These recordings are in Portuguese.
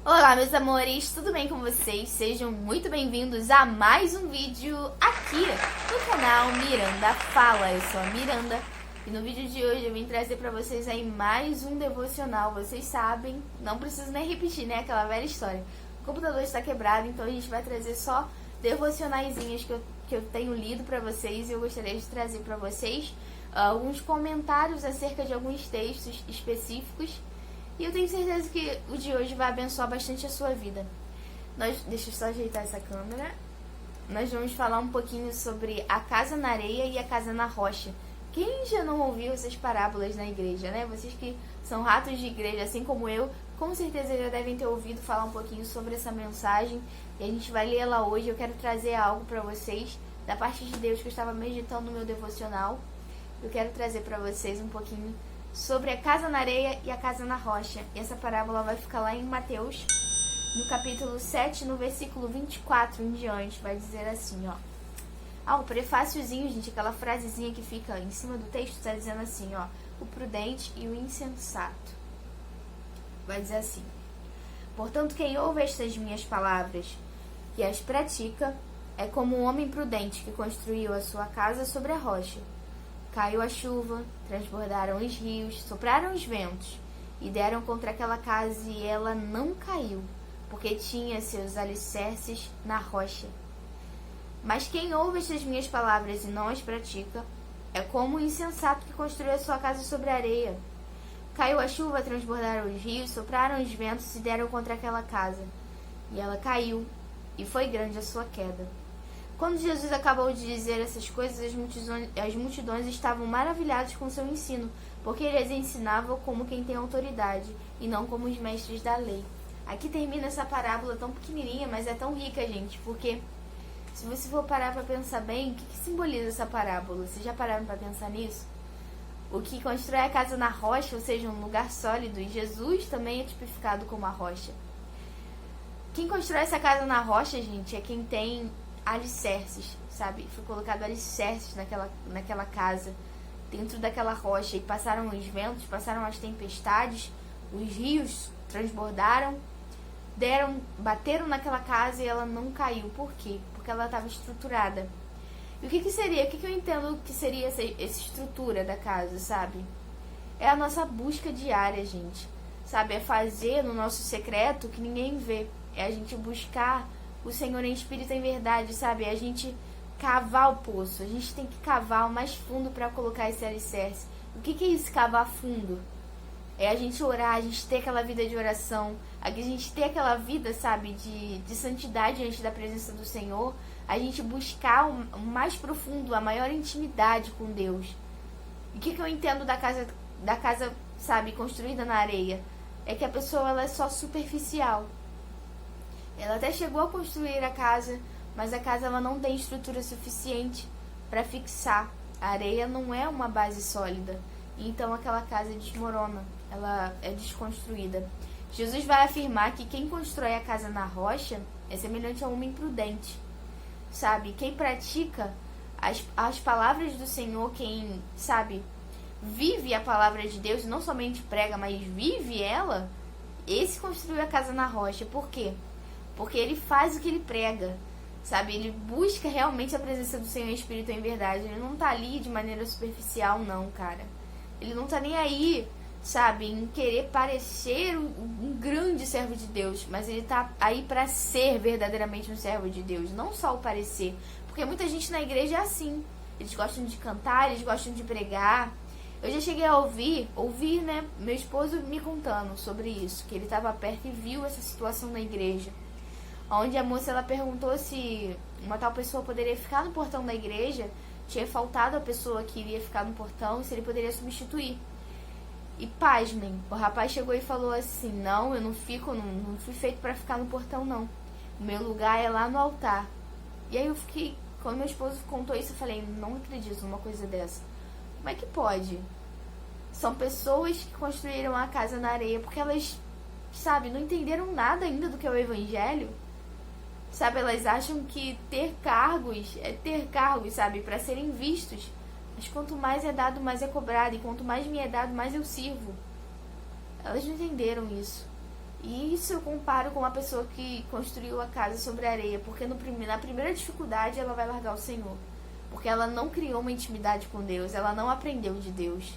Olá, meus amores, tudo bem com vocês? Sejam muito bem-vindos a mais um vídeo aqui no canal Miranda Fala. Eu sou a Miranda e no vídeo de hoje eu vim trazer pra vocês aí mais um devocional. Vocês sabem, não preciso nem repetir, né? Aquela velha história. O computador está quebrado, então a gente vai trazer só devocionaizinhas que eu tenho lido pra vocês e eu gostaria de trazer pra vocês alguns comentários acerca de alguns textos específicos. E eu tenho certeza que o de hoje vai abençoar bastante a sua vida. Deixa eu só ajeitar essa câmera. Nós vamos falar um pouquinho sobre a casa na areia e a casa na rocha. Quem já não ouviu essas parábolas na igreja, né? Vocês que são ratos de igreja, assim como eu, com certeza já devem ter ouvido falar um pouquinho sobre essa mensagem. E a gente vai lê-la hoje. Eu quero trazer algo para vocês da parte de Deus que eu estava meditando no meu devocional. Eu quero trazer para vocês um pouquinho sobre a casa na areia e a casa na rocha. E essa parábola vai ficar lá em Mateus, no capítulo 7, no versículo 24 em diante. Vai dizer assim, ó. O prefáciozinho, gente, aquela frasezinha que fica em cima do texto, está dizendo assim, ó. O prudente e o insensato. Vai dizer assim. Portanto, quem ouve estas minhas palavras e as pratica, é como um homem prudente que construiu a sua casa sobre a rocha. Caiu a chuva, transbordaram os rios, sopraram os ventos e deram contra aquela casa e ela não caiu, porque tinha seus alicerces na rocha. Mas quem ouve estas minhas palavras e não as pratica, é como o insensato que construiu a sua casa sobre a areia. Caiu a chuva, transbordaram os rios, sopraram os ventos e deram contra aquela casa. E ela caiu, e foi grande a sua queda. Quando Jesus acabou de dizer essas coisas, as multidões estavam maravilhadas com seu ensino, porque ele as ensinava como quem tem autoridade, e não como os mestres da lei. Aqui termina essa parábola tão pequenininha, mas é tão rica, gente, porque se você for parar para pensar bem, o que simboliza essa parábola? Vocês já pararam para pensar nisso? O que constrói a casa na rocha, ou seja, um lugar sólido, e Jesus também é tipificado como a rocha. Quem constrói essa casa na rocha, gente, é quem tem alicerces, sabe? Foi colocado alicerces naquela casa, dentro daquela rocha, e passaram os ventos, passaram as tempestades, os rios transbordaram, bateram naquela casa e ela não caiu. Por quê? Porque ela estava estruturada. E o que seria? O que eu entendo que seria essa estrutura da casa, sabe? É a nossa busca diária, gente, sabe? É fazer no nosso secreto que ninguém vê. É a gente buscar o Senhor em espírito e em verdade, sabe? É a gente cavar o poço. A gente tem que cavar o mais fundo para colocar esse alicerce. O que é isso, cavar fundo? É a gente orar, a gente ter aquela vida de oração, a gente ter aquela vida, sabe, de santidade diante da presença do Senhor, a gente buscar o mais profundo, a maior intimidade com Deus. E o que eu entendo da casa, sabe, construída na areia? É que a pessoa ela é só superficial. Ela até chegou a construir a casa, mas a casa ela não tem estrutura suficiente para fixar. A areia não é uma base sólida, então aquela casa desmorona, ela é desconstruída. Jesus vai afirmar que quem constrói a casa na rocha é semelhante a um homem prudente, sabe? Quem pratica as palavras do Senhor, quem, sabe, vive a palavra de Deus, não somente prega, mas vive ela, esse construiu a casa na rocha. Por quê? Porque ele faz o que ele prega, sabe? Ele busca realmente a presença do Senhor em espírito e em verdade. Ele não tá ali de maneira superficial, não, cara. Ele não tá nem aí, sabe, em querer parecer um grande servo de Deus, mas ele tá aí para ser verdadeiramente um servo de Deus, não só o parecer. Porque muita gente na igreja é assim. Eles gostam de cantar, eles gostam de pregar. Eu já cheguei a ouvir, né, meu esposo me contando sobre isso, que ele estava perto e viu essa situação na igreja, onde a moça ela perguntou se uma tal pessoa poderia ficar no portão da igreja, tinha faltado a pessoa que iria ficar no portão, se ele poderia substituir. E pasmem, o rapaz chegou e falou assim, não, eu não fui feito para ficar no portão não, o meu lugar é lá no altar. E aí eu fiquei, quando meu esposo contou isso, eu falei, não acredito numa coisa dessa. Como é que pode? São pessoas que construíram a casa na areia porque elas, sabe, não entenderam nada ainda do que é o evangelho. Sabe, elas acham que ter cargos, sabe, para serem vistos. Mas quanto mais é dado, mais é cobrado. E quanto mais me é dado, mais eu sirvo. Elas não entenderam isso. E isso eu comparo com uma pessoa que construiu a casa sobre areia, porque na primeira dificuldade ela vai largar o Senhor. Porque ela não criou uma intimidade com Deus, ela não aprendeu de Deus.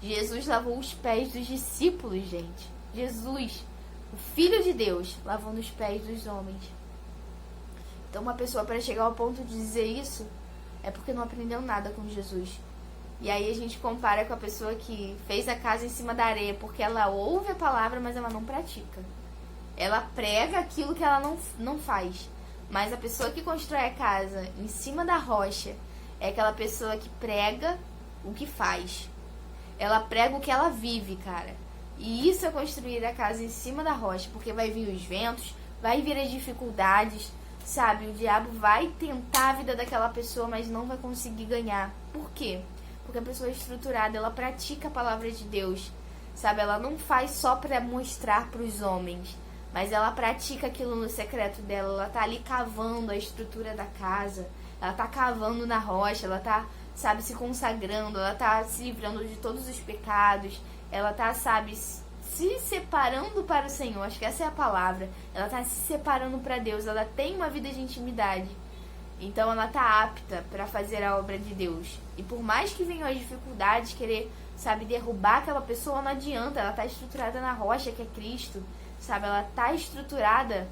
Jesus lavou os pés dos discípulos, gente. Jesus, o Filho de Deus, lavando os pés dos homens. Então uma pessoa, para chegar ao ponto de dizer isso, é porque não aprendeu nada com Jesus. E aí a gente compara com a pessoa que fez a casa em cima da areia, porque ela ouve a palavra, mas ela não pratica. Ela prega aquilo que ela não faz. Mas a pessoa que constrói a casa em cima da rocha é aquela pessoa que prega o que faz. Ela prega o que ela vive, cara. E isso é construir a casa em cima da rocha, porque vai vir os ventos, vai vir as dificuldades, sabe? O diabo vai tentar a vida daquela pessoa, mas não vai conseguir ganhar. Por quê? Porque a pessoa é estruturada, ela pratica a palavra de Deus, sabe? Ela não faz só para mostrar para os homens, mas ela pratica aquilo no secreto dela. Ela tá ali cavando a estrutura da casa, ela tá cavando na rocha, ela tá, sabe, se consagrando, ela tá se livrando de todos os pecados, ela tá, sabe, se separando para o Senhor. Acho que essa é a palavra. Ela tá se separando para Deus, ela tem uma vida de intimidade. Então ela tá apta para fazer a obra de Deus. E por mais que venham as dificuldades, querer, sabe, derrubar aquela pessoa, não adianta. Ela tá estruturada na rocha, que é Cristo, sabe? Ela tá estruturada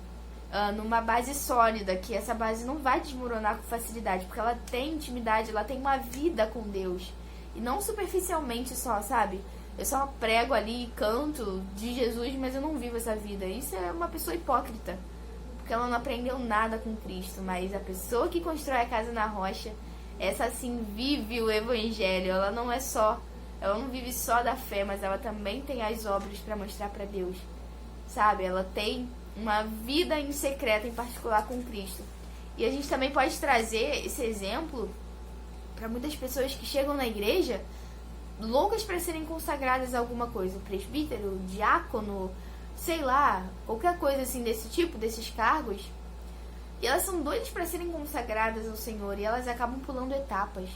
numa base sólida, que essa base não vai desmoronar com facilidade, porque ela tem intimidade, ela tem uma vida com Deus. E não superficialmente só, sabe? Eu só prego ali, canto de Jesus, mas eu não vivo essa vida. Isso é uma pessoa hipócrita, porque ela não aprendeu nada com Cristo. Mas a pessoa que constrói a casa na rocha, essa sim vive o evangelho. Ela não vive só da fé, mas ela também tem as obras para mostrar para Deus, sabe? Ela tem uma vida em secreto, em particular com Cristo. E a gente também pode trazer esse exemplo para muitas pessoas que chegam na igreja loucas para serem consagradas a alguma coisa, presbítero, diácono, sei lá, qualquer coisa assim desse tipo, desses cargos. E elas são doidas para serem consagradas ao Senhor, e elas acabam pulando etapas,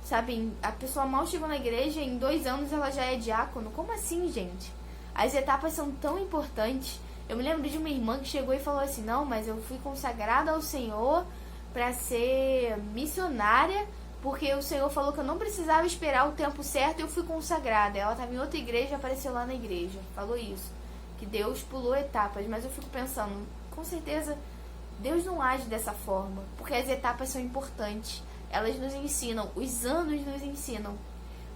sabe? A pessoa mal chegou na igreja, em 2 anos ela já é diácono. Como assim, gente? As etapas são tão importantes. Eu me lembro de uma irmã que chegou e falou assim: não, mas eu fui consagrada ao Senhor para ser missionária, porque o Senhor falou que eu não precisava esperar o tempo certo, e eu fui consagrada. Ela estava em outra igreja, apareceu lá na igreja, falou isso, que Deus pulou etapas. Mas eu fico pensando, com certeza Deus não age dessa forma, porque as etapas são importantes, elas nos ensinam, os anos nos ensinam.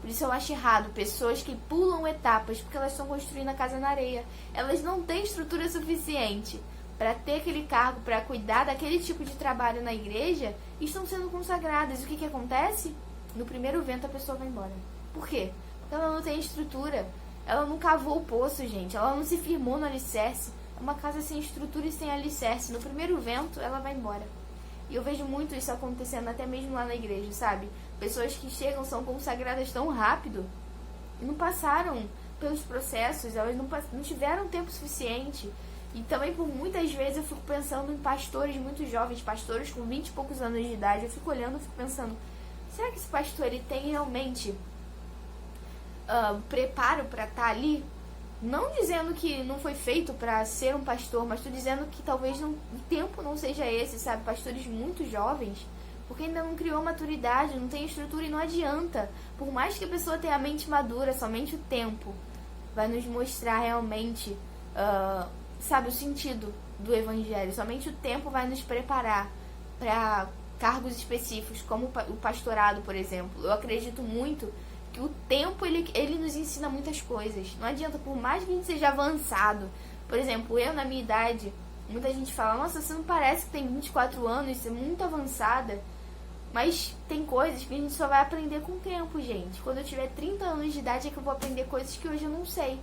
Por isso eu acho errado pessoas que pulam etapas porque elas estão construindo a casa na areia. Elas não têm estrutura suficiente para ter aquele cargo, para cuidar daquele tipo de trabalho na igreja, e estão sendo consagradas. E o que acontece? No primeiro vento a pessoa vai embora. Por quê? Porque ela não tem estrutura. Ela não cavou o poço, gente. Ela não se firmou no alicerce. É uma casa sem estrutura e sem alicerce. No primeiro vento ela vai embora. E eu vejo muito isso acontecendo até mesmo lá na igreja, sabe? Pessoas que chegam, são consagradas tão rápido e não passaram pelos processos, elas não tiveram tempo suficiente. E também, por muitas vezes, eu fico pensando em pastores muito jovens, pastores com 20 e poucos anos de idade. Eu fico olhando e fico pensando, será que esse pastor ele tem realmente preparo para estar ali? Não dizendo que não foi feito para ser um pastor, mas estou dizendo que talvez o tempo não seja esse, sabe? Pastores muito jovens, porque ainda não criou maturidade, não tem estrutura, e não adianta. Por mais que a pessoa tenha a mente madura, somente o tempo vai nos mostrar realmente, sabe, o sentido do evangelho. Somente o tempo vai nos preparar para cargos específicos, como o pastorado, por exemplo. Eu acredito muito que o tempo, ele nos ensina muitas coisas. Não adianta, por mais que a gente seja avançado. Por exemplo, eu, na minha idade, muita gente fala, nossa, você não parece que tem 24 anos, você é muito avançada. Mas tem coisas que a gente só vai aprender com o tempo, gente. Quando eu tiver 30 anos de idade é que eu vou aprender coisas que hoje eu não sei,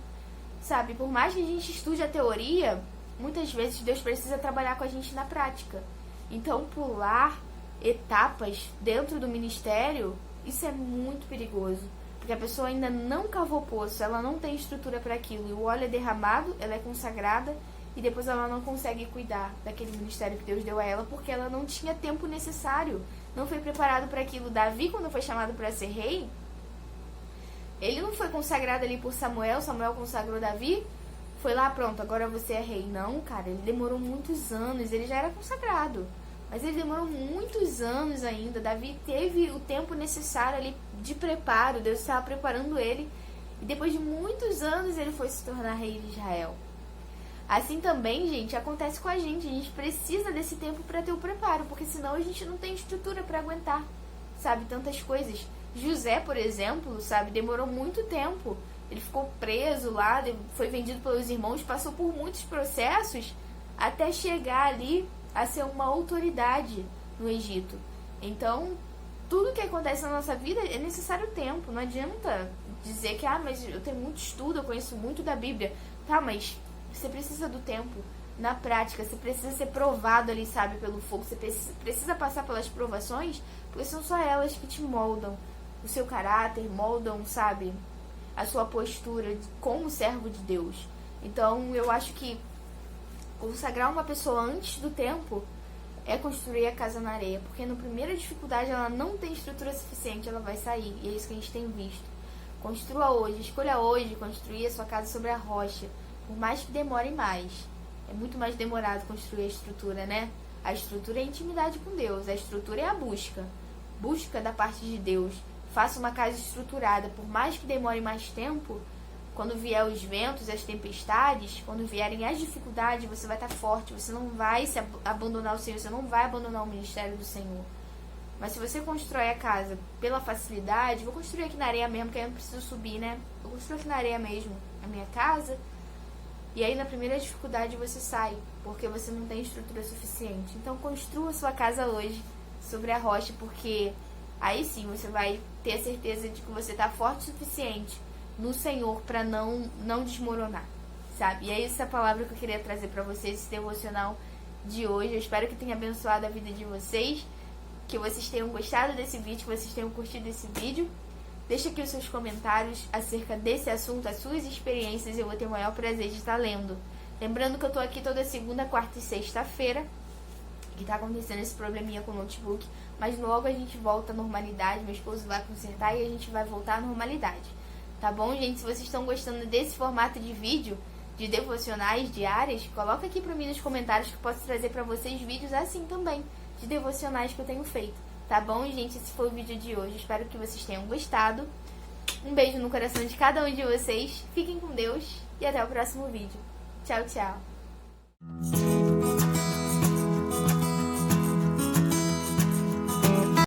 sabe? Por mais que a gente estude a teoria, muitas vezes Deus precisa trabalhar com a gente na prática. Então, pular etapas dentro do ministério, isso é muito perigoso. Porque a pessoa ainda não cavou poço, ela não tem estrutura para aquilo. E o óleo é derramado, ela é consagrada, e depois ela não consegue cuidar daquele ministério que Deus deu a ela, porque ela não tinha tempo necessário. Não foi preparado para aquilo. Davi, quando foi chamado para ser rei, ele não foi consagrado ali por Samuel. Samuel consagrou Davi. foi lá, pronto, agora você é rei. Não, cara, ele demorou muitos anos, ele já era consagrado. Mas ele demorou muitos anos ainda. Davi teve o tempo necessário ali de preparo, Deus estava preparando ele. E depois de muitos anos ele foi se tornar rei de Israel. Assim também, gente, acontece com a gente precisa desse tempo para ter o preparo, porque senão a gente não tem estrutura para aguentar, sabe, tantas coisas. José, por exemplo, sabe, demorou muito tempo. Ele ficou preso lá, foi vendido pelos irmãos, passou por muitos processos até chegar ali a ser uma autoridade no Egito. Então, tudo que acontece na nossa vida é necessário tempo. Não adianta dizer que, mas eu tenho muito estudo, eu conheço muito da Bíblia. Tá, mas você precisa do tempo na prática, você precisa ser provado ali, sabe, pelo fogo. Você precisa passar pelas provações, porque são só elas que te moldam o seu caráter, moldam, sabe, a sua postura como servo de Deus. Então, eu acho que consagrar uma pessoa antes do tempo é construir a casa na areia, porque na primeira dificuldade ela não tem estrutura suficiente, ela vai sair, e é isso que a gente tem visto. Construa hoje, escolha hoje construir a sua casa sobre a rocha, por mais que demore mais. É muito mais demorado construir a estrutura, né? A estrutura é a intimidade com Deus, a estrutura é a busca da parte de Deus. Faça uma casa estruturada, por mais que demore mais tempo. Quando vier os ventos, as tempestades, quando vierem as dificuldades, você vai estar forte, você não vai se abandonar o Senhor, você não vai abandonar o ministério do Senhor. Mas se você constrói a casa pela facilidade, vou construir aqui na areia mesmo, porque aí eu não preciso subir, né? Eu construo aqui na areia mesmo a minha casa, e aí na primeira dificuldade você sai, porque você não tem estrutura suficiente. Então construa a sua casa hoje sobre a rocha, porque aí sim você vai ter a certeza de que você está forte o suficiente no Senhor para não desmoronar, sabe? E é essa palavra que eu queria trazer para vocês, esse devocional de hoje. Eu espero que tenha abençoado a vida de vocês, que vocês tenham gostado desse vídeo, que vocês tenham curtido esse vídeo. Deixa aqui os seus comentários acerca desse assunto, as suas experiências, eu vou ter o maior prazer de estar lendo. Lembrando que eu tô aqui toda segunda, quarta e sexta-feira, que tá acontecendo esse probleminha com o notebook, mas logo a gente volta à normalidade, meu esposo vai consertar e a gente vai voltar à normalidade. Tá bom, gente? Se vocês estão gostando desse formato de vídeo, de devocionais diárias, coloca aqui pra mim nos comentários que eu posso trazer pra vocês vídeos assim também, de devocionais que eu tenho feito. Tá bom, gente? Esse foi o vídeo de hoje. Espero que vocês tenham gostado. Um beijo no coração de cada um de vocês. Fiquem com Deus e até o próximo vídeo. Tchau, tchau.